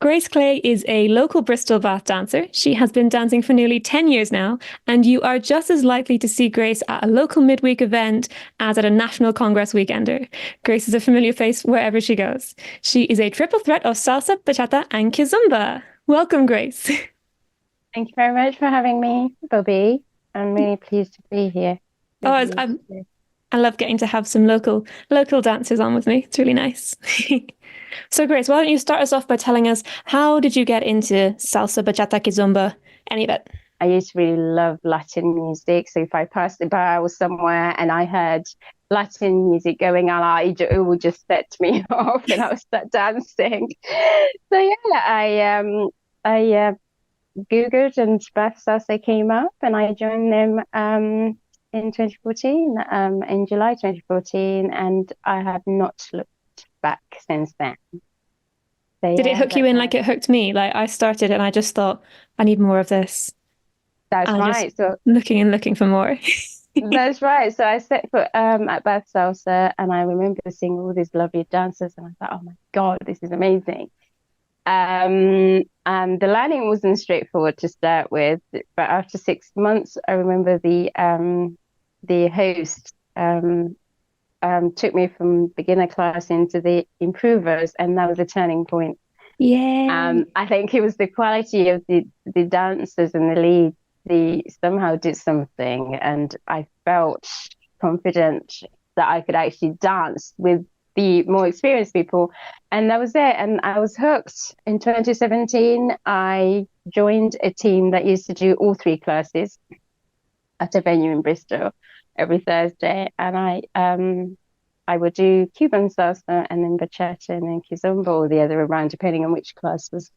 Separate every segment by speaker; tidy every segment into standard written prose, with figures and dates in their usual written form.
Speaker 1: Grace Clay is a local Bristol Bath dancer. She has been dancing for nearly 10 years now, and you are just as likely to see Grace at a local midweek event as at a National Congress weekender. Grace is a familiar face wherever she goes. She is a triple threat of salsa, bachata, and kizomba. Welcome, Grace.
Speaker 2: Thank you very much for having me, Bobbie. I'm really pleased to be here
Speaker 1: Oh,
Speaker 2: with you
Speaker 1: I'm,
Speaker 2: today.
Speaker 1: I love getting to have some local dancers on with me. It's really nice. So, Grace, why don't you start us off by telling us how did you get into salsa, bachata, kizomba, any of it?
Speaker 2: I used to really love Latin music. So if I passed the bar or somewhere and I heard Latin music going on, it would just set me off and I would start dancing. So yeah, I Googled and Bath Salsa came up and I joined them in 2014, in July 2014, and I have not looked back since then. So
Speaker 1: Did it
Speaker 2: yeah,
Speaker 1: hook you in like it hooked me? Like I started and I just thought, I need more of this.
Speaker 2: that's
Speaker 1: And I just
Speaker 2: right. So
Speaker 1: looking and looking for more.
Speaker 2: that's right. So I set foot at Bath Salsa, and I remember seeing all these lovely dancers, and I thought, oh my God, this is amazing. And the learning wasn't straightforward to start with, but after 6 months, I remember the host took me from beginner class into the improvers, and that was a turning point.
Speaker 1: Yeah.
Speaker 2: I think it was the quality of the dancers and the lead. They somehow did something, and I felt confident that I could actually dance with the more experienced people, and that was it. And I was hooked. In 2017, I joined a team that used to do all three classes at a venue in Bristol every Thursday, and I would do Cuban salsa and then bachata and then kizomba or the other around, depending on which class was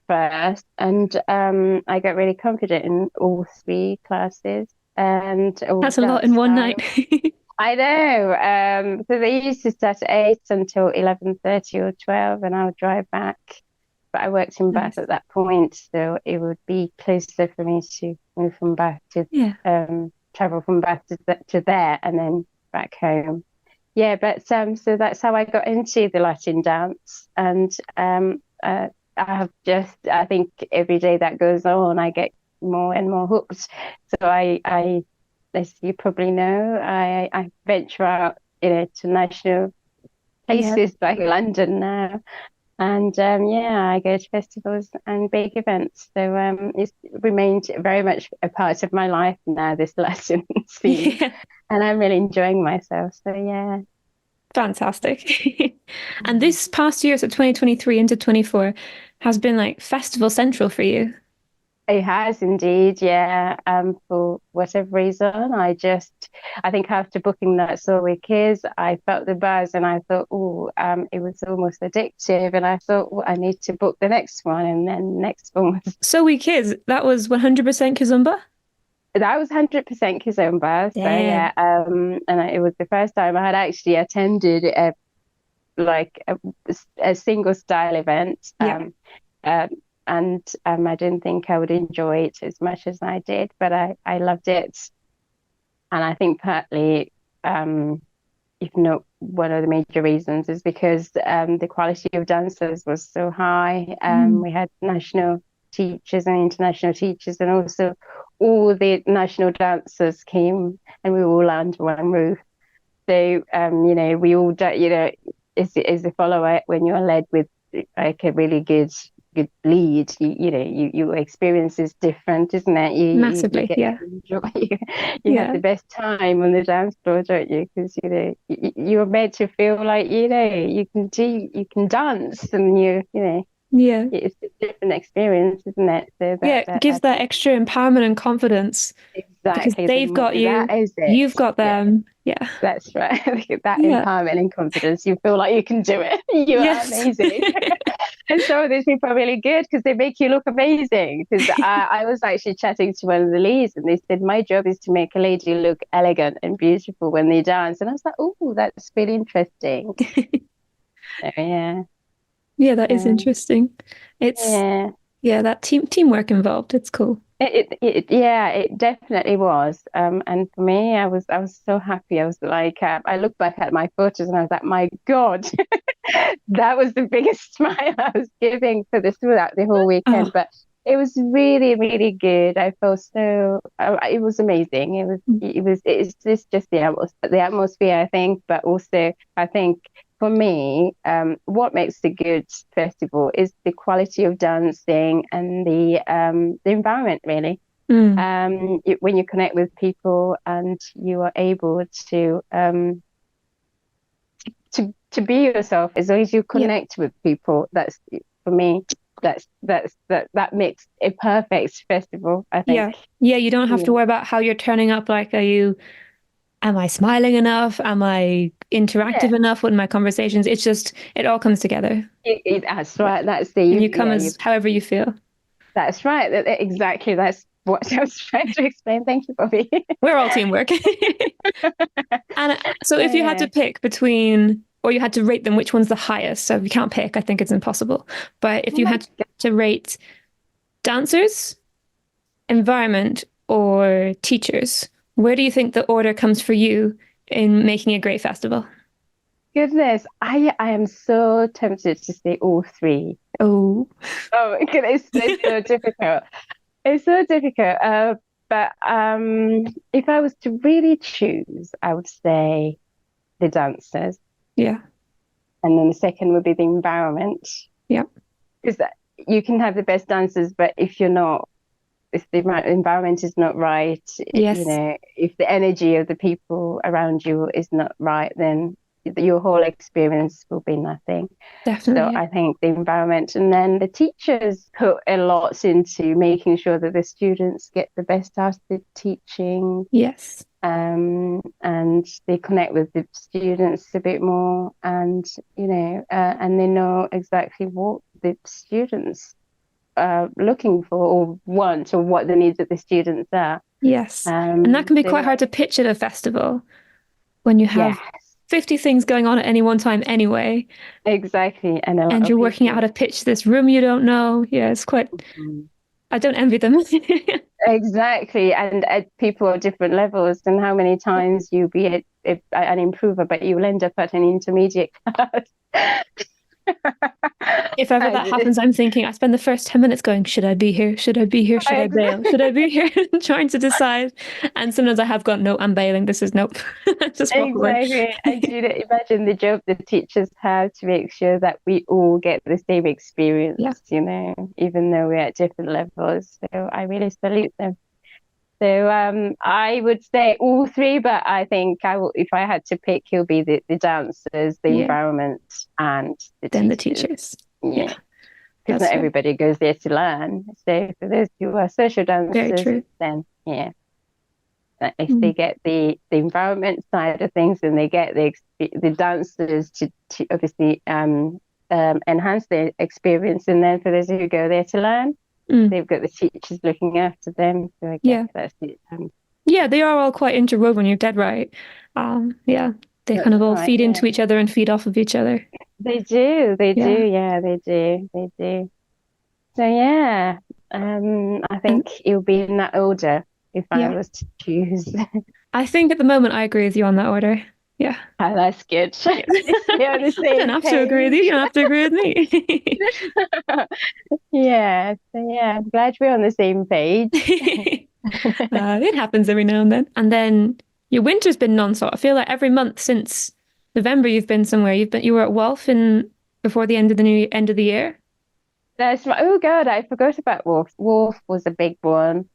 Speaker 2: first. And I got really confident in all three classes and all
Speaker 1: That's a lot
Speaker 2: dance
Speaker 1: in one night.
Speaker 2: styles. I know. So they used to start at 8 until 11:30 or 12, and I would drive back. But I worked in Bath
Speaker 1: Nice.
Speaker 2: at that point, so it would be closer for me to move from Bath to
Speaker 1: Yeah.
Speaker 2: travel from Bath to there and then back home. Yeah, but so that's how I got into the Latin dance, and I have just I think every day that goes on, I get more and more hooked. So as you probably know, I venture out, to national
Speaker 1: Yeah.
Speaker 2: places like London now, and yeah, I go to festivals and big events. So it's remained very much a part of my life now, this Latin scene,
Speaker 1: Yeah.
Speaker 2: and I'm really enjoying myself. So yeah.
Speaker 1: Fantastic. And this past year, so 2023 into 24, has been like festival central for you.
Speaker 2: It has indeed, yeah. For whatever reason, I think after booking that Soul with Kids, I felt the buzz and I thought, oh, it was almost addictive. And I thought, well, I need to book the next one. And then the next one was,
Speaker 1: So we kids, that was 100% Kizumba?
Speaker 2: that was 100% Kizomba. So yeah,
Speaker 1: Damn.
Speaker 2: it was the first time I had actually attended like a single style event.
Speaker 1: Yeah.
Speaker 2: Um, and I didn't think I would enjoy it as much as I did, but I loved it. And I think partly, if not one of the major reasons, is because the quality of dancers was so high.
Speaker 1: Mm.
Speaker 2: We had national teachers and international teachers, and also all the national dancers came, and we were all under one roof. So, we all, as a follower, when you're led with like a really good lead, your experience is different, isn't it? You
Speaker 1: Massively.
Speaker 2: get
Speaker 1: Yeah.
Speaker 2: to enjoy. You have
Speaker 1: Yeah.
Speaker 2: the best time on the dance floor, don't you? Because you're made to feel like you can dance, and
Speaker 1: Yeah.
Speaker 2: it's a different experience, isn't it? So
Speaker 1: Yeah.
Speaker 2: that
Speaker 1: It
Speaker 2: I
Speaker 1: gives that
Speaker 2: think
Speaker 1: extra empowerment and confidence because
Speaker 2: exactly
Speaker 1: they've got
Speaker 2: that
Speaker 1: you,
Speaker 2: is it.
Speaker 1: you've got
Speaker 2: Yeah.
Speaker 1: them. Yeah.
Speaker 2: That's right. That
Speaker 1: Yeah.
Speaker 2: empowerment and confidence. You feel like you can do it. You are
Speaker 1: Yes.
Speaker 2: amazing. And some of these people are really good because they make you look amazing. Because I was actually chatting to one of the leads and they said, my job is to make a lady look elegant and beautiful when they dance. And I was like, oh, that's really interesting. So, yeah.
Speaker 1: Yeah, that is
Speaker 2: Um,
Speaker 1: interesting. It's
Speaker 2: yeah.
Speaker 1: yeah, that teamwork involved. It's cool.
Speaker 2: Yeah, it definitely was. And for me, I was so happy. I was like, I looked back at my photos and I was like, my God, that was the biggest smile I was giving for this throughout the whole weekend.
Speaker 1: Oh,
Speaker 2: But it was really, really good. I felt so, it was amazing. It's just the atmosphere, I think, but also I think for me, what makes a good festival is the quality of dancing and the environment, really.
Speaker 1: mm,
Speaker 2: When you connect with people and you are able to be yourself, as long as you
Speaker 1: yeah,
Speaker 2: connect with people, that's for me, that makes a perfect festival, I think.
Speaker 1: yeah, yeah. You don't have to
Speaker 2: Yeah.
Speaker 1: worry about how you're turning up. Like, am I smiling enough? Am I
Speaker 2: Yeah.
Speaker 1: interactive enough with my conversations? It's just, it all comes together.
Speaker 2: That's
Speaker 1: Yeah.
Speaker 2: right.
Speaker 1: And you come
Speaker 2: Yeah,
Speaker 1: as however you feel.
Speaker 2: that's right. Exactly. That's what I was trying to explain. Thank you, Bobbie.
Speaker 1: We're all teamwork. And so
Speaker 2: So
Speaker 1: if you had to
Speaker 2: yeah.
Speaker 1: pick between, or you had to rate them, which one's the highest? So if you can't pick, I think it's impossible. But if
Speaker 2: Oh
Speaker 1: you
Speaker 2: my
Speaker 1: had to rate dancers, environment, or teachers, where do you think the order comes for you in making a great festival?
Speaker 2: goodness, I am so tempted to say all three.
Speaker 1: Oh,
Speaker 2: Oh, it's so difficult. It's so difficult. But if I was to really choose, I would say the dancers,
Speaker 1: yeah,
Speaker 2: and then the second would be the environment,
Speaker 1: yeah,
Speaker 2: because you can have the best dancers, but if the environment is not right,
Speaker 1: yes,
Speaker 2: if the energy of the people around you is not right, then your whole experience will be nothing. So
Speaker 1: definitely.
Speaker 2: I think the environment, and then the teachers put a lot into making sure that the students get the best out of the teaching,
Speaker 1: Yes,
Speaker 2: and they connect with the students a bit more, and and they know exactly what the students are looking for or want, or what the needs of the students are.
Speaker 1: yes. And that can be
Speaker 2: So
Speaker 1: quite hard to pitch at a festival when you have
Speaker 2: yes,
Speaker 1: 50 things going on at any one time anyway.
Speaker 2: exactly, and a lot
Speaker 1: And
Speaker 2: of
Speaker 1: you're working out how
Speaker 2: people.
Speaker 1: to pitch this room you don't know. Yeah, it's quite,
Speaker 2: Mhm.
Speaker 1: I don't envy them.
Speaker 2: Exactly, and at people at different levels, and how many times you be an improver, but you will end up at an intermediate class.
Speaker 1: If ever that
Speaker 2: And
Speaker 1: happens, I'm thinking, I spend the first 10 minutes going, should I be here? Should I be here? Should I bail? Should I be here? Trying to decide. And sometimes I have gone, no, I'm bailing. This is nope. Just walk away.
Speaker 2: exactly, and imagine the job the teachers have to make sure that we all get the same
Speaker 1: Yeah.
Speaker 2: experience, even though we're at different levels. So I really salute them. So I would say all three, but I think I will, if I had to pick, he'll be the dancers, the
Speaker 1: Yeah.
Speaker 2: environment, and the
Speaker 1: Then the
Speaker 2: teachers.
Speaker 1: teachers.
Speaker 2: Yeah,
Speaker 1: Yeah.
Speaker 2: because
Speaker 1: That's
Speaker 2: not
Speaker 1: fair.
Speaker 2: everybody goes there to learn. So for those who are social
Speaker 1: Very
Speaker 2: dancers,
Speaker 1: true.
Speaker 2: then yeah, if
Speaker 1: Mm.
Speaker 2: they get the environment side of things, and they get the dancers to obviously enhance their experience, and then for those who go there to learn,
Speaker 1: Mm.
Speaker 2: they've got the teachers looking after them. So I guess
Speaker 1: Yeah.
Speaker 2: that's it.
Speaker 1: Yeah, they are all quite interwoven. You're dead right. Yeah. They kind
Speaker 2: That's
Speaker 1: of all
Speaker 2: right.
Speaker 1: feed
Speaker 2: Yeah,
Speaker 1: into each other and feed off of each other.
Speaker 2: they do. They do.
Speaker 1: Yeah.
Speaker 2: Yeah, they do. They do. So yeah, I
Speaker 1: And
Speaker 2: think it'll be in that order if I
Speaker 1: yeah,
Speaker 2: was to choose.
Speaker 1: I think at the moment I agree with you on that order. Yeah.
Speaker 2: Oh, that's good.
Speaker 1: Yeah.
Speaker 2: We're on the
Speaker 1: I don't
Speaker 2: same
Speaker 1: have to agree with you. You
Speaker 2: page.
Speaker 1: don't have to agree with me.
Speaker 2: Yeah. So yeah, I'm glad we're on the same page.
Speaker 1: It happens every now and then. And then your winter's been non-stop. I feel like every month since November you've been somewhere. You were at WALF in before the end of the year.
Speaker 2: That's my, oh God, I forgot about Wolf. Wolf was a big one.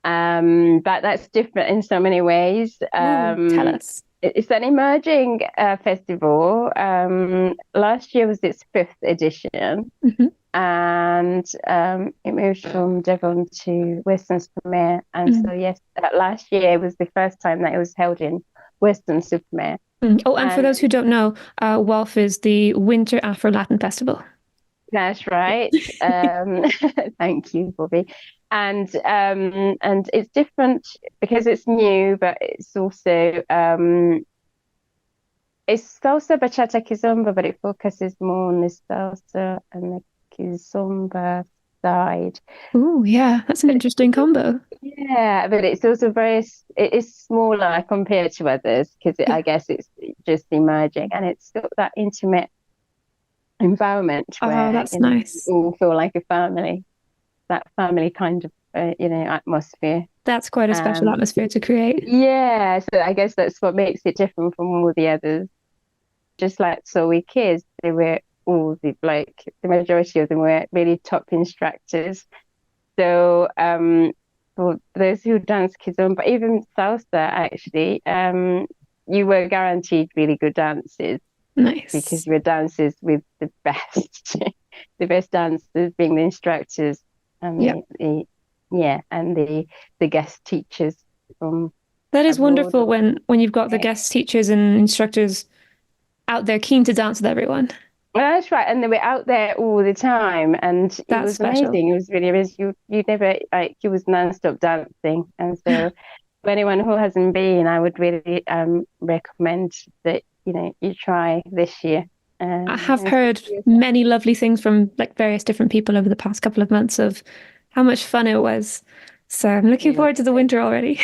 Speaker 2: But that's different in so many ways.
Speaker 1: Ooh, tell us.
Speaker 2: It's an emerging festival. Last year was its fifth edition,
Speaker 1: Hmm.
Speaker 2: and it moved from Devon to Weston-super-Mare. And so,
Speaker 1: Mm.
Speaker 2: yes, last year was the first time that it was held in Weston-super-Mare.
Speaker 1: Mm. Oh, and for
Speaker 2: And
Speaker 1: those who don't know, WALF is the Winter Afro-Latin Festival.
Speaker 2: that's right. Thank you, Bobbie. And it's different because it's new, but it's also it's salsa, bachata, kizomba, but it focuses more on the salsa and the kizomba side.
Speaker 1: Oh, yeah, that's an
Speaker 2: But
Speaker 1: interesting combo.
Speaker 2: yeah, but it's also it is smaller compared to others because
Speaker 1: Yeah.
Speaker 2: I guess it's just emerging, and it's got that intimate environment
Speaker 1: Oh,
Speaker 2: where,
Speaker 1: that's
Speaker 2: you
Speaker 1: nice.
Speaker 2: all feel like a family, that family kind of, atmosphere.
Speaker 1: That's quite a special
Speaker 2: Um,
Speaker 1: atmosphere to create.
Speaker 2: yeah, so I guess that's what makes it different from all the others. Just like so we kids, they were all the majority of them were really top instructors. So for those who dance kizomba, even salsa actually, you were guaranteed really good dances because
Speaker 1: Nice.
Speaker 2: you were dances with the best, the best dancers being the instructors and
Speaker 1: Yeah.
Speaker 2: the guest teachers from
Speaker 1: That is
Speaker 2: abroad.
Speaker 1: wonderful when you've got the guest teachers and instructors out there keen to dance with everyone.
Speaker 2: Well, that's right, and they were out there all the time, and it
Speaker 1: That's
Speaker 2: was
Speaker 1: special.
Speaker 2: amazing. It was really amazing. You never like it was non-stop dancing, and so for anyone who hasn't been, I would really recommend that you try this year
Speaker 1: I have
Speaker 2: and see
Speaker 1: heard
Speaker 2: for yourself.
Speaker 1: many lovely things from like various different people over the past couple of months of how much fun it was. So I'm looking forward to the winter already.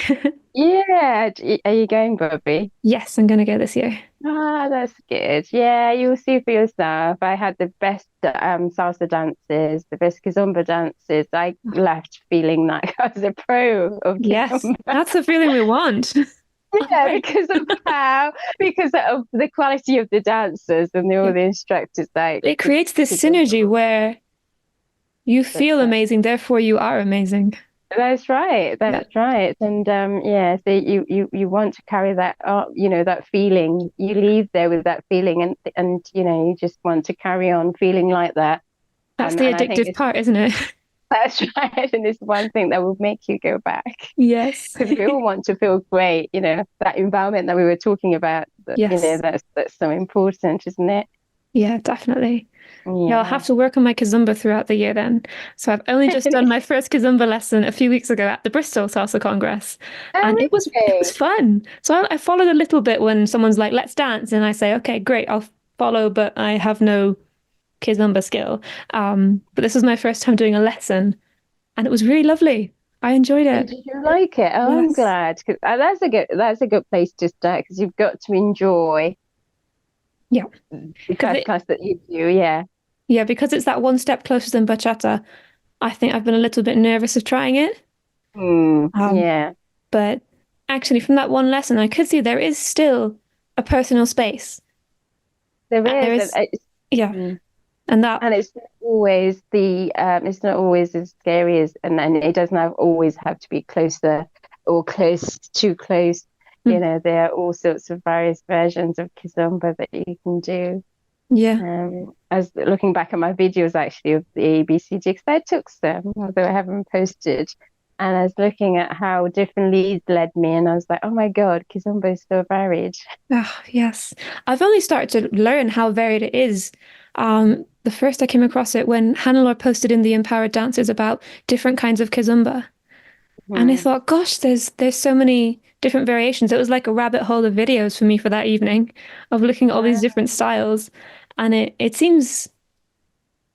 Speaker 2: Yeah, are you going, Bobbie?
Speaker 1: Yes, I'm gonna go this year.
Speaker 2: Ah, that's good. Yeah, you'll see for yourself. I had the best salsa dances, the best kizomba dances. I left feeling like I was a pro of
Speaker 1: Yes,
Speaker 2: kizomba.
Speaker 1: that's the feeling we want. All
Speaker 2: Yeah,
Speaker 1: right.
Speaker 2: because of the quality of the dancers and all
Speaker 1: Yeah.
Speaker 2: the instructors. Like
Speaker 1: It
Speaker 2: the
Speaker 1: creates this synergy
Speaker 2: kizomba,
Speaker 1: where you
Speaker 2: that's
Speaker 1: feel
Speaker 2: right.
Speaker 1: amazing, therefore you are amazing.
Speaker 2: That's right.
Speaker 1: Yeah,
Speaker 2: That's right. And yeah, so you want to carry that that feeling. You leave there with that feeling, and you just want to carry on feeling like that.
Speaker 1: that's the
Speaker 2: And I think
Speaker 1: addictive part, isn't it?
Speaker 2: that's right. And it's one thing that will make you go back
Speaker 1: Yes.
Speaker 2: because we all want to feel great. That environment that we were talking about.
Speaker 1: Yes.
Speaker 2: That's so important, isn't it?
Speaker 1: Yeah, definitely. Yeah, I'll have
Speaker 2: Yeah.
Speaker 1: to work on my kizomba throughout the year then. So I've only just done my first kizomba lesson a few weeks ago at the Bristol Salsa Congress,
Speaker 2: Oh,
Speaker 1: and it was
Speaker 2: really?
Speaker 1: fun. So I followed a little bit when someone's like, "Let's dance," and I say, "Okay, great, I'll follow," but I have no kizomba skill. But this was my first time doing a lesson, and it was really lovely. I enjoyed
Speaker 2: And
Speaker 1: it.
Speaker 2: did you like it? Oh, I'm
Speaker 1: Yes.
Speaker 2: glad. 'Cause, that's a good place to start because you've got to enjoy
Speaker 1: Yeah.
Speaker 2: the
Speaker 1: Because
Speaker 2: first
Speaker 1: it,
Speaker 2: class that you do. Yeah.
Speaker 1: yeah, because it's that one step closer than bachata. I think I've been a little bit nervous of trying it. Um,
Speaker 2: Yeah.
Speaker 1: But actually, from that one lesson, I could see there is still a personal space.
Speaker 2: There
Speaker 1: And there
Speaker 2: is,
Speaker 1: is, yeah,
Speaker 2: mm.
Speaker 1: and that,
Speaker 2: And it's not always as scary as, and it doesn't always have to be closer or too close.
Speaker 1: mm,
Speaker 2: There are all sorts of various versions of kizomba that you can do.
Speaker 1: yeah,
Speaker 2: As looking back at my videos actually of the ABCD, because I took some, although I haven't posted, and I was looking at how different leads led me, and I was like, oh my God, Kizomba is so varied.
Speaker 1: ah, yes. I've only started to learn how varied it is. The first I came across it when Hannelore posted in the Empowered Dancers about different kinds of kizomba, and I
Speaker 2: Hmm.
Speaker 1: thought, gosh, there's so many different variations. It was like a rabbit hole of videos for me for that evening of looking at all these different styles, and it seems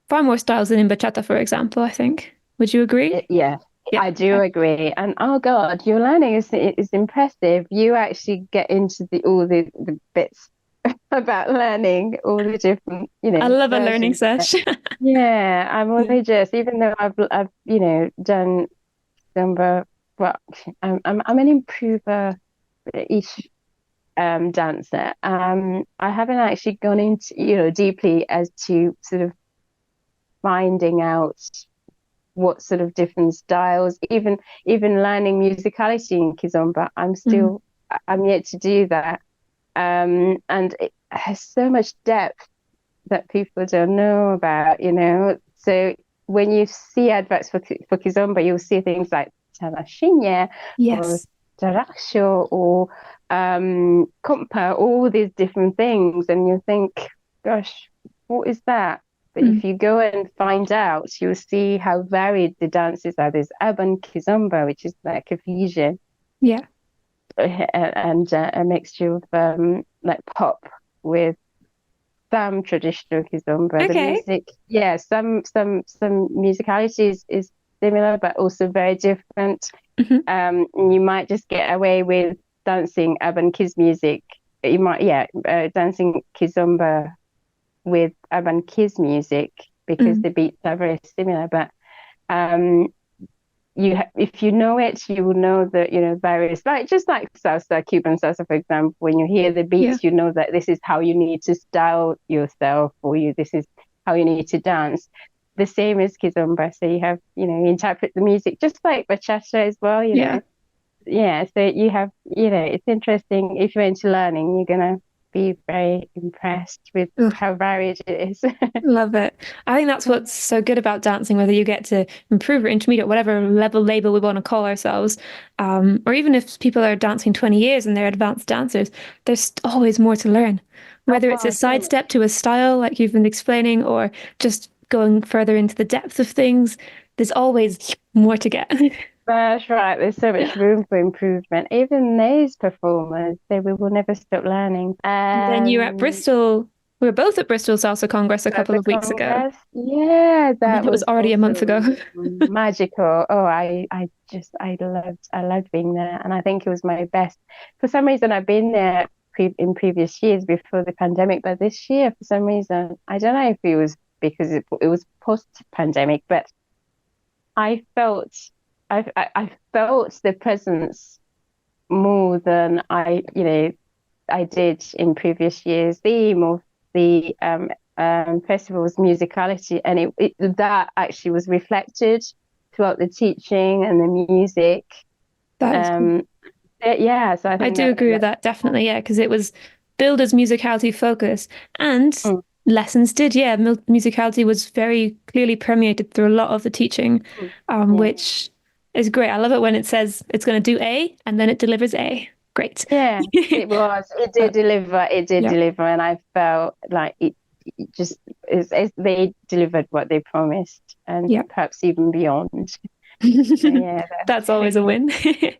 Speaker 1: far more styles than in bachata, for example, I think. Would you agree?
Speaker 2: Yeah,
Speaker 1: Yeah.
Speaker 2: I do
Speaker 1: Okay.
Speaker 2: agree. And oh God, your learning is impressive. You actually get into all the bits about learning all the different,
Speaker 1: I love a learning
Speaker 2: versions.
Speaker 1: sesh.
Speaker 2: Yeah, I'm
Speaker 1: Yeah.
Speaker 2: only just, even though I've done Zumba, well, I'm an improver each dancer. I haven't actually gone into, deeply as to sort of finding out what sort of different styles, even learning musicality in kizomba.
Speaker 1: Mm.
Speaker 2: I'm yet to do that. And it has so much depth that people don't know about. So when you see adverts for kizomba, you'll see things like tarashinha or
Speaker 1: Yes.
Speaker 2: taraxo or compa, all these different things, and you think, gosh, what is that? But
Speaker 1: Mm.
Speaker 2: if you go and find out, you'll see how varied the dances are. There's urban kizomba, which is like a fusion,
Speaker 1: Yeah.
Speaker 2: and a mixture of like pop with some traditional kizomba. The
Speaker 1: Okay.
Speaker 2: music, yeah, some musicality is similar, but also very different.
Speaker 1: Hmm.
Speaker 2: You might just get away with dancing urban kids music. You might, yeah, dancing kizomba with urban kids music because
Speaker 1: Mm.
Speaker 2: the beats are very similar. But um, if you know it, you will know the various, like just like salsa, Cuban salsa, for example. When you hear the
Speaker 1: Yeah.
Speaker 2: beats, you know that this is how you need to style yourself, or this is how you need to dance. The same as kizomba. So you have, you interpret the music just like bachata as well.
Speaker 1: Yeah.
Speaker 2: Yeah. So you have, it's interesting. If you're into learning, you're gonna be very impressed with
Speaker 1: Ugh,
Speaker 2: how varied it is.
Speaker 1: love it. I think that's what's so good about dancing, whether you get to improve or intermediate, whatever level label we want to call ourselves, or even if people are dancing 20 years and they're advanced dancers, there's always more to learn. Whether it's a
Speaker 2: Oh, so
Speaker 1: sidestep to a style, like you've been explaining, or just going further into the depth of things, there's always more to get.
Speaker 2: That's right. There's so much room for improvement. Even those performers, we will never stop learning.
Speaker 1: And then you were at Bristol. We were both at Bristol Salsa Congress a
Speaker 2: At
Speaker 1: couple
Speaker 2: the
Speaker 1: of weeks ago.
Speaker 2: Congress, yeah,
Speaker 1: I mean,
Speaker 2: that
Speaker 1: it was
Speaker 2: was
Speaker 1: already a month ago.
Speaker 2: also magical. Oh, I loved being there, and I think it was my best. For some reason, I've been there in previous years before the pandemic, but this year, for some reason, I don't know if it was because it was post-pandemic, but I felt I felt the presence more than I did in previous years. Theme of the festival's musicality, and that actually was reflected throughout the teaching and the music.
Speaker 1: That is cool.
Speaker 2: Um, yeah, so I
Speaker 1: I
Speaker 2: think
Speaker 1: do agree with
Speaker 2: that's
Speaker 1: that, definitely, yeah, because it was billed as musicality focus and
Speaker 2: mm,
Speaker 1: lessons did, yeah, musicality was very clearly permeated through a lot of the teaching,
Speaker 2: yeah.
Speaker 1: which is great. I love it when it says it's going to do A and then it delivers A. Great.
Speaker 2: Yeah, it was. It did
Speaker 1: But
Speaker 2: deliver. It did
Speaker 1: yeah,
Speaker 2: deliver, and I felt like it just is. They delivered what they promised, and
Speaker 1: yeah.
Speaker 2: perhaps even beyond. So yeah,
Speaker 1: That's always a win.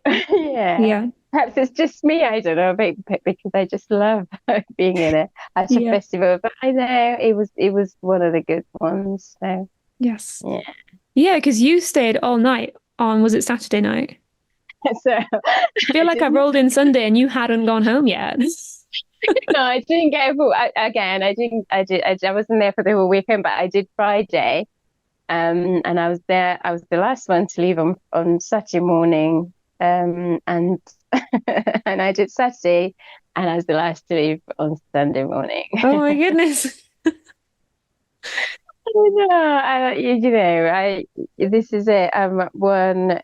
Speaker 2: yeah.
Speaker 1: Yeah,
Speaker 2: Perhaps it's just me. I don't know, because I just love being in it at a
Speaker 1: yeah,
Speaker 2: festival. But I know it was one of the good ones. So
Speaker 1: yes.
Speaker 2: yeah.
Speaker 1: Yeah, because you stayed all night on, was it Saturday night?
Speaker 2: So
Speaker 1: I feel
Speaker 2: I
Speaker 1: like I
Speaker 2: didn't.
Speaker 1: rolled in Sunday and you hadn't gone home yet.
Speaker 2: No, I didn't get full. Again, I didn't. I wasn't there for the whole weekend, but I did Friday. And I was there. I was the last one to leave on Saturday morning. And and I did Saturday, and I was the last to leave on Sunday morning.
Speaker 1: Oh my goodness.
Speaker 2: No, this is it. I'm one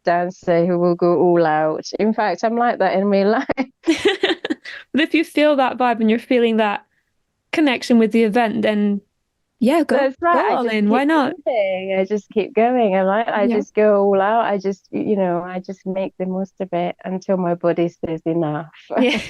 Speaker 2: dancer who will go all out. In fact, I'm like that in real life.
Speaker 1: But if you feel that vibe and you're feeling that connection with the event, then yeah, go
Speaker 2: That's right.
Speaker 1: go
Speaker 2: I
Speaker 1: all
Speaker 2: just
Speaker 1: in. Why
Speaker 2: keep
Speaker 1: not?
Speaker 2: moving. I just keep going. I
Speaker 1: Yeah.
Speaker 2: just go all out. I just make the most of it until my body says enough.
Speaker 1: Yeah.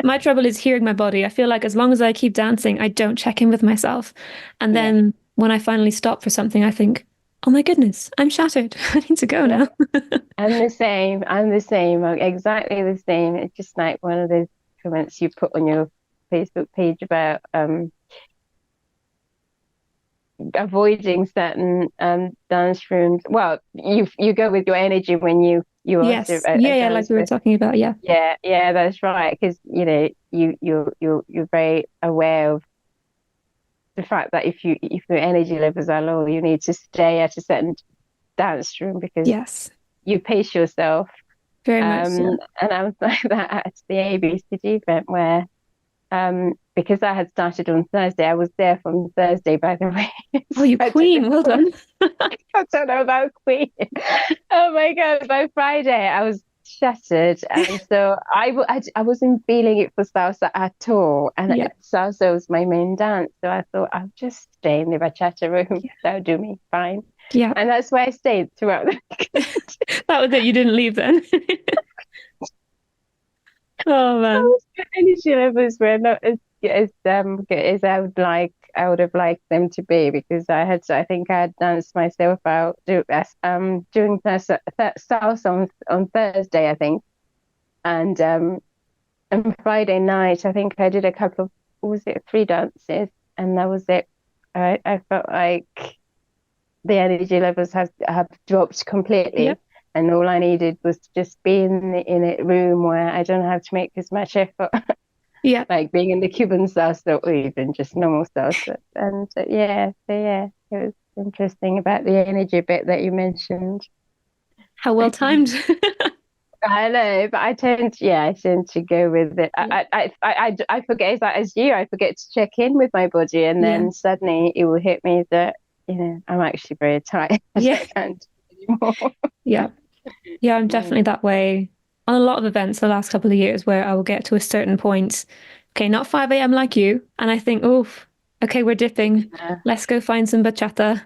Speaker 1: My trouble is hearing my body. I feel like as long as I keep dancing, I don't check in with myself. And
Speaker 2: Yeah.
Speaker 1: then when I finally stop for something, I think, oh my goodness, I'm shattered. I need to go
Speaker 2: Yeah.
Speaker 1: now.
Speaker 2: I'm the same. I'm the same. I'm exactly the same. It's just like one of those comments you put on your Facebook page about avoiding certain dance rooms. Well, you go with your energy when you are
Speaker 1: Yes.
Speaker 2: a
Speaker 1: Yeah, yeah, like we were
Speaker 2: dancer.
Speaker 1: talking about. Yeah.
Speaker 2: Yeah, yeah, that's right. Because you're very aware of the fact that if your energy levels are low, you need to stay at a certain dance room because
Speaker 1: Yes.
Speaker 2: you pace yourself.
Speaker 1: Very much so.
Speaker 2: And I was like that at the ABCD event where because I had started on Thursday, I was there from Thursday, by the way.
Speaker 1: Oh,
Speaker 2: So
Speaker 1: you
Speaker 2: I did
Speaker 1: queen. Well done.
Speaker 2: I don't know about Queen. Oh my God. By Friday, I was shattered. And so I wasn't feeling it for salsa at all. And
Speaker 1: Yeah.
Speaker 2: salsa was my main dance. So I thought, I'll just stay in the bachata room. That'll do me fine.
Speaker 1: Yeah.
Speaker 2: And that's where I stayed throughout the
Speaker 1: That was it. You didn't leave then. Oh man.
Speaker 2: energy levels were not as I would have liked them to be because I think I had danced myself out doing salsa on Thursday I think and Friday night I think I did a couple of was it 3 dances, and that was it. I felt like the energy levels have dropped
Speaker 1: Yep.
Speaker 2: completely, and all I needed was to just be in a room where I don't have to make as much effort,
Speaker 1: Yep.
Speaker 2: like being in the Cuban salsa or even just normal salsa. And it was interesting about the energy bit that you mentioned.
Speaker 1: How well timed.
Speaker 2: I know, but I tend to go with it.
Speaker 1: Yeah.
Speaker 2: I forget, it's like as you, I forget to check in with my body, and
Speaker 1: Yeah.
Speaker 2: then suddenly it will hit me that, I'm actually very tired.
Speaker 1: Yeah.
Speaker 2: I can't do it anymore.
Speaker 1: Yeah. Yeah, I'm
Speaker 2: Mm,
Speaker 1: definitely that way on a lot of events the last couple of years where I will get to a certain point. Okay, not 5 a.m. like you. And I think, oh, okay, we're dipping.
Speaker 2: yeah,
Speaker 1: Let's go find some bachata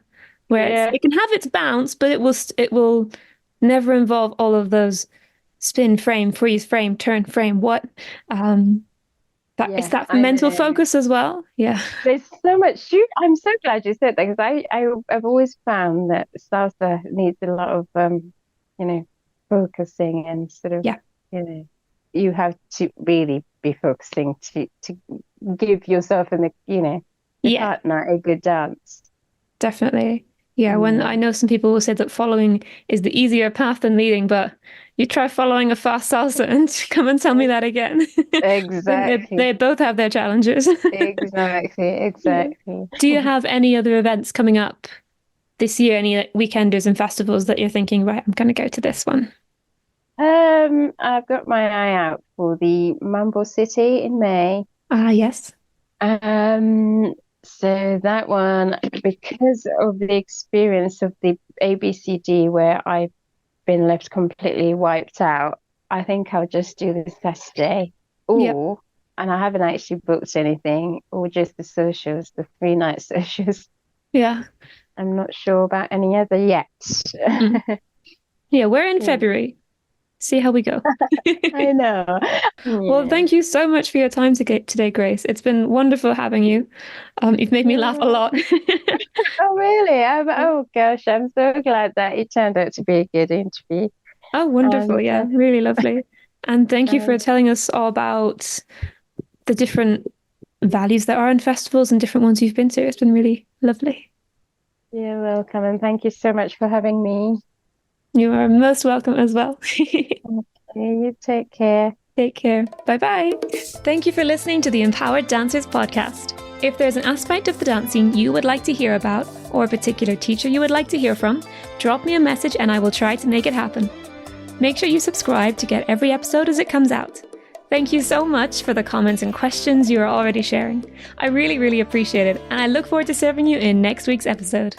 Speaker 1: where
Speaker 2: yeah,
Speaker 1: it can have its bounce, but it will never involve all of those spin frame, freeze frame, turn frame, what? Um, that it's
Speaker 2: yeah.
Speaker 1: that
Speaker 2: I
Speaker 1: mental
Speaker 2: know.
Speaker 1: focus as well. Yeah.
Speaker 2: There's so much. I'm so glad you said that because I've always found that salsa needs a lot of you know, focusing and sort of,
Speaker 1: Yeah.
Speaker 2: you have to really be focusing to give yourself and your
Speaker 1: Yeah.
Speaker 2: partner a good dance.
Speaker 1: Definitely. Yeah, when I
Speaker 2: Mm,
Speaker 1: know some people will say that following is the easier path than leading, but you try following a fast salsa and come and tell me that again.
Speaker 2: exactly,
Speaker 1: They both have their challenges.
Speaker 2: exactly,
Speaker 1: Yeah.
Speaker 2: exactly.
Speaker 1: Do you have any other events coming up this year? Any like, weekenders and festivals that you're thinking, right, I'm going to go to this one?
Speaker 2: I've got my eye out for the Mambo City in May.
Speaker 1: Ah, yes.
Speaker 2: So that one, because of the experience of the ABCD where I've been left completely wiped out, I think I'll just do the Saturday.
Speaker 1: Yep.
Speaker 2: Or, and I haven't actually booked anything, or just the socials, the 3 night socials.
Speaker 1: Yeah.
Speaker 2: I'm not sure about any other yet.
Speaker 1: Mm. Yeah, we're in
Speaker 2: Yeah,
Speaker 1: February. See how we go.
Speaker 2: I know.
Speaker 1: Well,
Speaker 2: Yeah.
Speaker 1: thank you so much for your time today, Grace. It's been wonderful having you. You've made me laugh a
Speaker 2: Yeah.
Speaker 1: lot.
Speaker 2: Oh, really? Oh, gosh. I'm so glad that it turned out to be a good interview.
Speaker 1: Oh, wonderful.
Speaker 2: And,
Speaker 1: Yeah, really lovely. And thank you for
Speaker 2: um,
Speaker 1: telling us all about the different values that are in festivals and different ones you've been to. It's been really lovely.
Speaker 2: you're welcome. And thank you so much for having me.
Speaker 1: You are most welcome as well.
Speaker 2: Okay, you take care.
Speaker 1: Take care. Bye bye. Thank you for listening to the Empowered Dancers podcast. If there's an aspect of the dancing you would like to hear about, or a particular teacher you would like to hear from, drop me a message and I will try to make it happen. Make sure you subscribe to get every episode as it comes out. Thank you so much for the comments and questions you are already sharing. I really, really appreciate it, and I look forward to serving you in next week's episode.